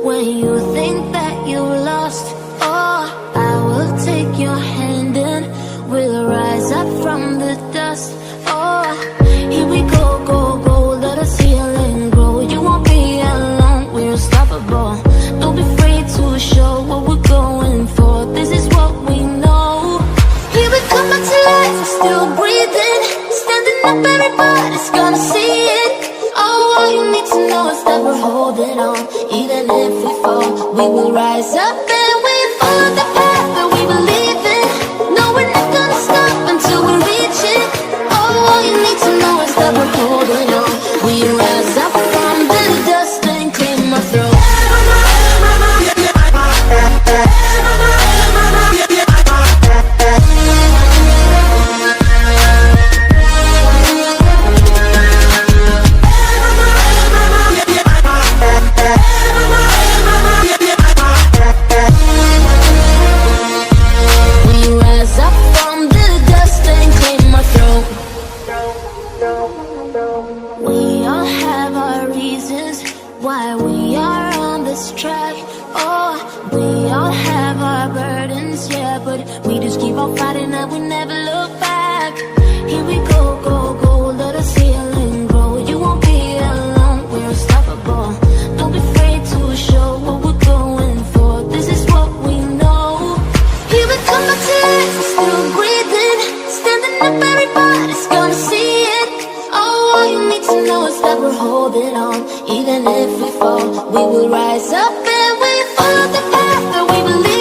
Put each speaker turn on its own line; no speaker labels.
when you think that you lost. Oh, I will take your hand and we'll rise up from the dust. Oh, here we go, go, go, let us heal and grow. You won't be alone, we're unstoppable. Don't be afraid to show what we're going for. This is what we know. Here we come back to life, we're still breathing. Standing up, everybody's gonna see it. Oh, all you need to know is that we're holding on. Even if we fall, we will rise up and we follow the path that we believe in. No, we're not gonna stop until we reach it. Oh, all you need to know is that we're holding on. We rise up from the dust and clean my throat. We all have our reasons why we are on this track. Oh, we all have our burdens, yeah, but we just keep on fighting and we never look back. Here we go, go, go, let us heal and grow. You won't be alone, we're unstoppable. Don't be afraid to show what we're going for. This is what we know. Here we come back to life, we're still breathing. Standing up, everybody's gonna see it. Oh, all you need to know is that we're holding on. Even if we fall, we will rise up and we follow the path that we believe.